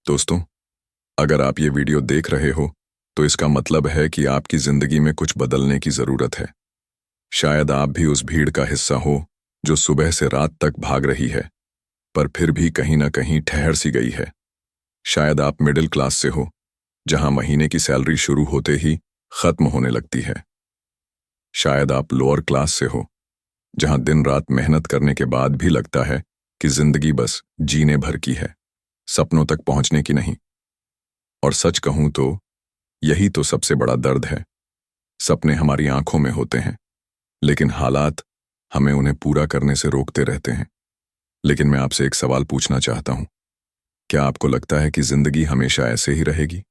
दोस्तों, अगर आप ये वीडियो देख रहे हो तो इसका मतलब है कि आपकी जिंदगी में कुछ बदलने की जरूरत है। शायद आप भी उस भीड़ का हिस्सा हो जो सुबह से रात तक भाग रही है, पर फिर भी कहीं ना कहीं ठहर सी गई है। शायद आप मिडिल क्लास से हो, जहां महीने की सैलरी शुरू होते ही खत्म होने लगती है। शायद आप लोअर क्लास से हो, जहां दिन रात मेहनत करने के बाद भी लगता है कि जिंदगी बस जीने भर की है, सपनों तक पहुंचने की नहीं। और सच कहूं तो यही तो सबसे बड़ा दर्द है। सपने हमारी आंखों में होते हैं, लेकिन हालात हमें उन्हें पूरा करने से रोकते रहते हैं। लेकिन मैं आपसे एक सवाल पूछना चाहता हूं, क्या आपको लगता है कि जिंदगी हमेशा ऐसे ही रहेगी?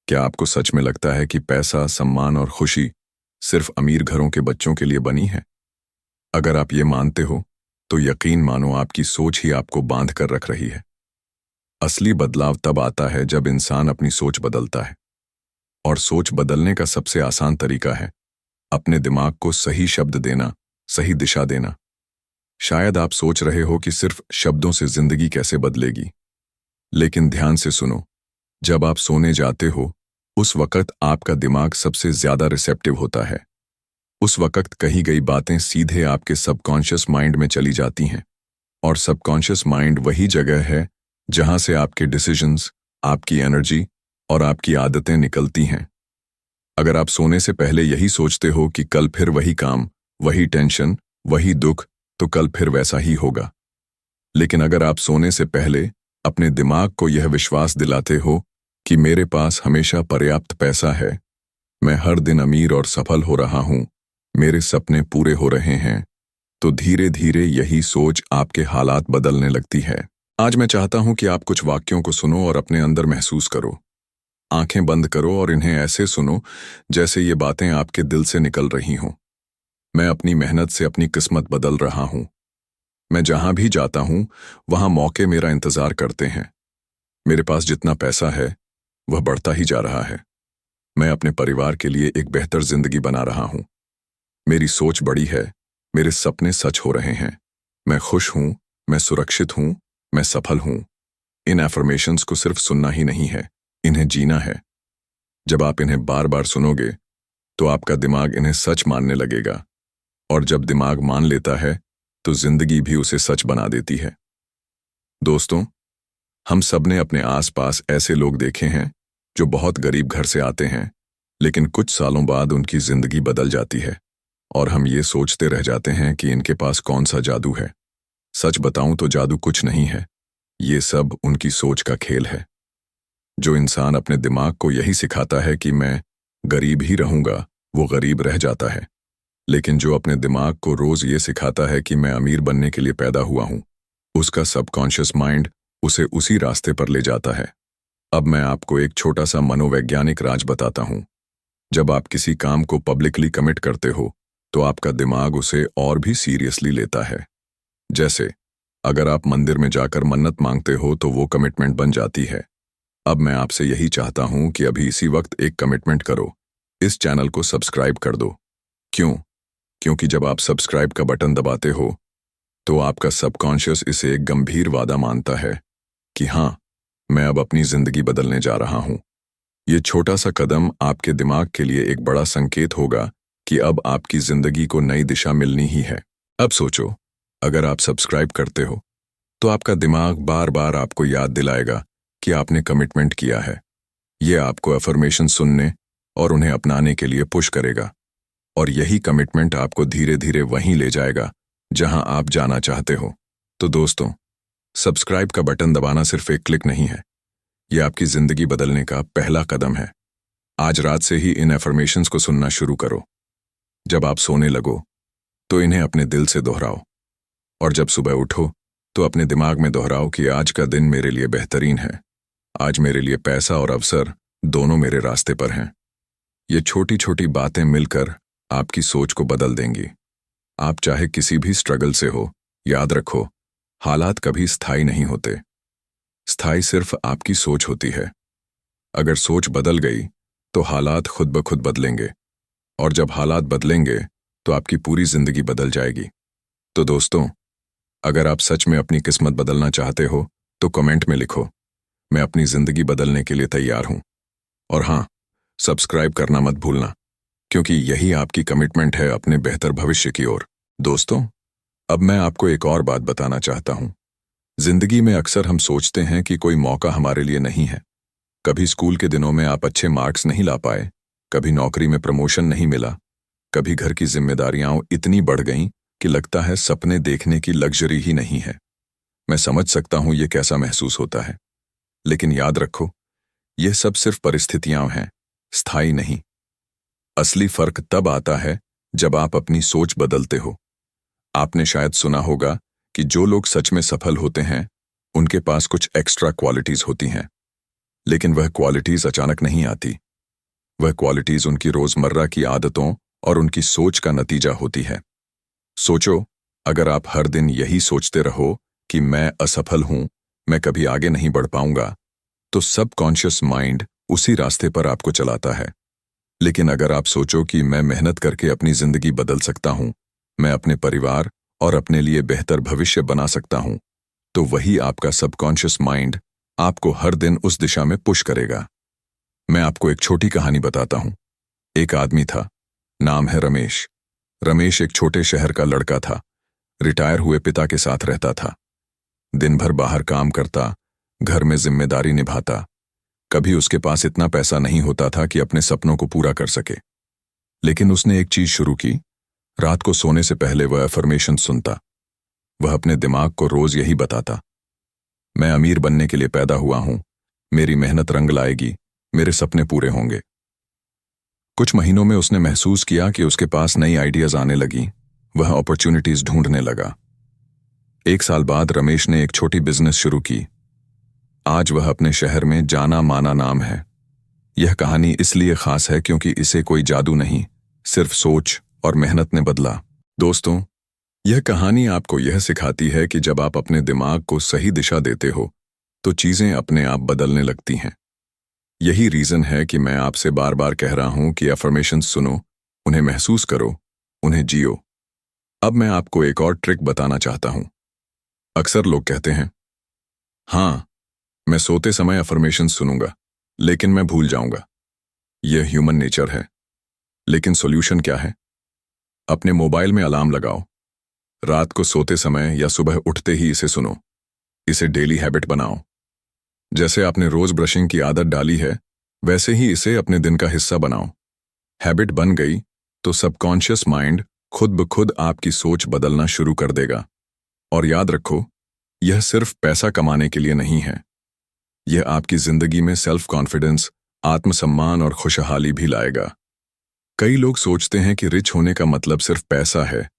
क्या आपको सच में लगता है कि पैसा, सम्मान और खुशी सिर्फ अमीर घरों के बच्चों के लिए बनी है? अगर आप ये मानते हो तो यकीन मानो आपकी सोच ही आपको बांध कर रख रही है। असली बदलाव तब आता है जब इंसान अपनी सोच बदलता है। और सोच बदलने का सबसे आसान तरीका है अपने दिमाग को सही शब्द देना, सही दिशा देना। शायद आप सोच रहे हो कि सिर्फ शब्दों से जिंदगी कैसे बदलेगी, लेकिन ध्यान से सुनो। जब आप सोने जाते हो, उस वक्त आपका दिमाग सबसे ज्यादा रिसेप्टिव होता है। उस वक्त कही गई बातें सीधे आपके सबकॉन्शियस माइंड में चली जाती हैं। और सबकॉन्शियस माइंड वही जगह है जहां से आपके डिसीजंस, आपकी एनर्जी और आपकी आदतें निकलती हैं। अगर आप सोने से पहले यही सोचते हो कि कल फिर वही काम, वही टेंशन, वही दुख, तो कल फिर वैसा ही होगा। लेकिन अगर आप सोने से पहले अपने दिमाग को यह विश्वास दिलाते हो कि मेरे पास हमेशा पर्याप्त पैसा है, मैं हर दिन अमीर और सफल हो रहा हूं, मेरे सपने पूरे हो रहे हैं, तो धीरे धीरे यही सोच आपके हालात बदलने लगती है। आज मैं चाहता हूं कि आप कुछ वाक्यों को सुनो और अपने अंदर महसूस करो। आंखें बंद करो और इन्हें ऐसे सुनो जैसे ये बातें आपके दिल से निकल रही हों। मैं अपनी मेहनत से अपनी किस्मत बदल रहा हूं। मैं जहां भी जाता हूं, वहां मौके मेरा इंतजार करते हैं। मेरे पास जितना पैसा है, वह बढ़ता ही जा रहा है। मैं अपने परिवार के लिए एक बेहतर जिंदगी बना रहा हूं। मेरी सोच बड़ी है, मेरे सपने सच हो रहे हैं। मैं खुश हूं, मैं सुरक्षित हूं, मैं सफल हूं। इन एफर्मेशंस को सिर्फ सुनना ही नहीं है, इन्हें जीना है। जब आप इन्हें बार बार सुनोगे तो आपका दिमाग इन्हें सच मानने लगेगा, और जब दिमाग मान लेता है तो जिंदगी भी उसे सच बना देती है। दोस्तों, हम सबने अपने आसपास ऐसे लोग देखे हैं जो बहुत गरीब घर से आते हैं, लेकिन कुछ सालों बाद उनकी जिंदगी बदल जाती है और हम ये सोचते रह जाते हैं कि इनके पास कौन सा जादू है। सच बताऊं तो जादू कुछ नहीं है, ये सब उनकी सोच का खेल है। जो इंसान अपने दिमाग को यही सिखाता है कि मैं गरीब ही रहूंगा, वो गरीब रह जाता है। लेकिन जो अपने दिमाग को रोज ये सिखाता है कि मैं अमीर बनने के लिए पैदा हुआ हूं, उसका सबकॉन्शियस माइंड उसे उसी रास्ते पर ले जाता है। अब मैं आपको एक छोटा सा मनोवैज्ञानिक राज बताता हूं। जब आप किसी काम को पब्लिकली कमिट करते हो तो आपका दिमाग उसे और भी सीरियसली लेता है। जैसे अगर आप मंदिर में जाकर मन्नत मांगते हो तो वो कमिटमेंट बन जाती है। अब मैं आपसे यही चाहता हूं कि अभी इसी वक्त एक कमिटमेंट करो, इस चैनल को सब्सक्राइब कर दो। क्यों? क्योंकि जब आप सब्सक्राइब का बटन दबाते हो तो आपका सबकॉन्शियस इसे एक गंभीर वादा मानता है कि हाँ, मैं अब अपनी जिंदगी बदलने जा रहा हूं। ये छोटा सा कदम आपके दिमाग के लिए एक बड़ा संकेत होगा कि अब आपकी जिंदगी को नई दिशा मिलनी ही है। अब सोचो, अगर आप सब्सक्राइब करते हो तो आपका दिमाग बार बार आपको याद दिलाएगा कि आपने कमिटमेंट किया है। ये आपको अफर्मेशन सुनने और उन्हें अपनाने के लिए पुश करेगा, और यही कमिटमेंट आपको धीरे धीरे वहीं ले जाएगा जहां आप जाना चाहते हो। तो दोस्तों, सब्सक्राइब का बटन दबाना सिर्फ एक क्लिक नहीं है, यह आपकी जिंदगी बदलने का पहला कदम है। आज रात से ही इन अफर्मेशंस को सुनना शुरू करो। जब आप सोने लगो तो इन्हें अपने दिल से दोहराओ, और जब सुबह उठो तो अपने दिमाग में दोहराओ कि आज का दिन मेरे लिए बेहतरीन है। आज मेरे लिए पैसा और अवसर दोनों मेरे रास्ते पर हैं। ये छोटी छोटी बातें मिलकर आपकी सोच को बदल देंगी। आप चाहे किसी भी स्ट्रगल से हो, याद रखो, हालात कभी स्थायी नहीं होते। स्थायी सिर्फ आपकी सोच होती है। अगर सोच बदल गई तो हालात खुद ब खुद बदलेंगे, और जब हालात बदलेंगे तो आपकी पूरी जिंदगी बदल जाएगी। तो दोस्तों, अगर आप सच में अपनी किस्मत बदलना चाहते हो तो कमेंट में लिखो, मैं अपनी जिंदगी बदलने के लिए तैयार हूं। और हाँ, सब्सक्राइब करना मत भूलना, क्योंकि यही आपकी कमिटमेंट है अपने बेहतर भविष्य की ओर। दोस्तों, अब मैं आपको एक और बात बताना चाहता हूं। जिंदगी में अक्सर हम सोचते हैं कि कोई मौका हमारे लिए नहीं है। कभी स्कूल के दिनों में आप अच्छे मार्क्स नहीं ला पाए, कभी नौकरी में प्रमोशन नहीं मिला, कभी घर की जिम्मेदारियां इतनी बढ़ गईं कि लगता है सपने देखने की लग्जरी ही नहीं है। मैं समझ सकता हूं ये कैसा महसूस होता है, लेकिन याद रखो, ये सब सिर्फ परिस्थितियां हैं, स्थायी नहीं। असली फर्क तब आता है जब आप अपनी सोच बदलते हो। आपने शायद सुना होगा कि जो लोग सच में सफल होते हैं, उनके पास कुछ एक्स्ट्रा क्वालिटीज होती हैं। लेकिन वह क्वालिटीज अचानक नहीं आती। वह क्वालिटीज उनकी रोजमर्रा की आदतों और उनकी सोच का नतीजा होती है। सोचो, अगर आप हर दिन यही सोचते रहो कि मैं असफल हूं, मैं कभी आगे नहीं बढ़ पाऊंगा, तो सबकॉन्शियस माइंड उसी रास्ते पर आपको चलाता है। लेकिन अगर आप सोचो कि मैं मेहनत करके अपनी जिंदगी बदल सकता हूं, मैं अपने परिवार और अपने लिए बेहतर भविष्य बना सकता हूं, तो वही आपका सबकॉन्शियस माइंड आपको हर दिन उस दिशा में पुश करेगा। मैं आपको एक छोटी कहानी बताता हूं। एक आदमी था, नाम है रमेश। रमेश एक छोटे शहर का लड़का था। रिटायर हुए पिता के साथ रहता था। दिन भर बाहर काम करता, घर में जिम्मेदारी निभाता। कभी उसके पास इतना पैसा नहीं होता था कि अपने सपनों को पूरा कर सके। लेकिन उसने एक चीज शुरू की। रात को सोने से पहले वह अफर्मेशन सुनता। वह अपने दिमाग को रोज यही बताता, मैं अमीर बनने के लिए पैदा हुआ हूं, मेरी मेहनत रंग लाएगी, मेरे सपने पूरे होंगे। कुछ महीनों में उसने महसूस किया कि उसके पास नई आइडियाज आने लगी। वह अपॉर्चुनिटीज ढूंढने लगा। 1 साल बाद रमेश ने एक छोटी बिजनेस शुरू की। आज वह अपने शहर में जाना माना नाम है। यह कहानी इसलिए खास है क्योंकि इसे कोई जादू नहीं, सिर्फ सोच और मेहनत ने बदला। दोस्तों, यह कहानी आपको यह सिखाती है कि जब आप अपने दिमाग को सही दिशा देते हो, तो चीजें अपने आप बदलने लगती हैं। यही रीजन है कि मैं आपसे बार बार कह रहा हूं कि अफर्मेशंस सुनो, उन्हें महसूस करो, उन्हें जियो। अब मैं आपको एक और ट्रिक बताना चाहता हूं। अक्सर लोग कहते हैं, हाँ, मैं सोते समय अफर्मेशंस सुनूंगा, लेकिन मैं भूल जाऊंगा। यह ह्यूमन नेचर है। लेकिन सॉल्यूशन क्या है? अपने मोबाइल में अलार्म लगाओ। रात को सोते समय या सुबह उठते ही इसे सुनो। इसे डेली हैबिट बनाओ। जैसे आपने रोज ब्रशिंग की आदत डाली है, वैसे ही इसे अपने दिन का हिस्सा बनाओ। हैबिट बन गई तो सबकॉन्शियस माइंड खुद ब खुद आपकी सोच बदलना शुरू कर देगा। और याद रखो, यह सिर्फ पैसा कमाने के लिए नहीं है। यह आपकी जिंदगी में सेल्फ कॉन्फिडेंस, आत्मसम्मान और खुशहाली भी लाएगा। कई लोग सोचते हैं कि रिच होने का मतलब सिर्फ पैसा है,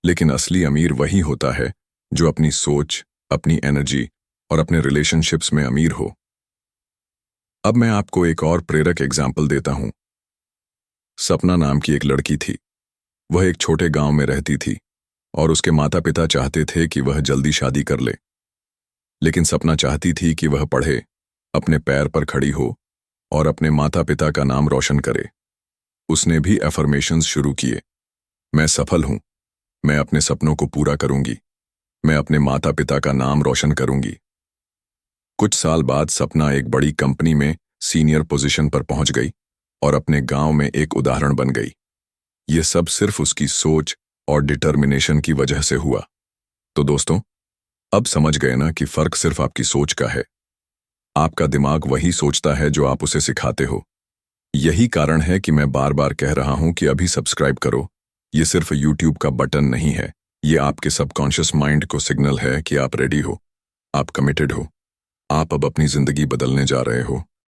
लेकिन असली अमीर वही होता है जो अपनी सोच, अपनी एनर्जी और अपने रिलेशनशिप्स में अमीर हो। अब मैं आपको एक और प्रेरक एग्जाम्पल देता हूं। सपना नाम की एक लड़की थी। वह एक छोटे गांव में रहती थी और उसके माता पिता चाहते थे कि वह जल्दी शादी कर ले। लेकिन सपना चाहती थी कि वह पढ़े, अपने पैर पर खड़ी हो और अपने माता पिता का नाम रोशन करे। उसने भी अफर्मेशंस शुरू किए। मैं सफल हूं, मैं अपने सपनों को पूरा करूंगी, मैं अपने माता पिता का नाम रोशन करूंगी। कुछ साल बाद सपना एक बड़ी कंपनी में सीनियर पोजीशन पर पहुंच गई और अपने गांव में एक उदाहरण बन गई। यह सब सिर्फ उसकी सोच और डिटर्मिनेशन की वजह से हुआ। तो दोस्तों, अब समझ गए ना कि फर्क सिर्फ आपकी सोच का है। आपका दिमाग वही सोचता है जो आप उसे सिखाते हो। यही कारण है कि मैं बार बार कह रहा हूं कि अभी सब्सक्राइब करो। ये सिर्फ यूट्यूब का बटन नहीं है, ये आपके सबकॉन्शियस माइंड को सिग्नल है कि आप रेडी हो, आप कमिटेड हो, आप अब अपनी जिंदगी बदलने जा रहे हो।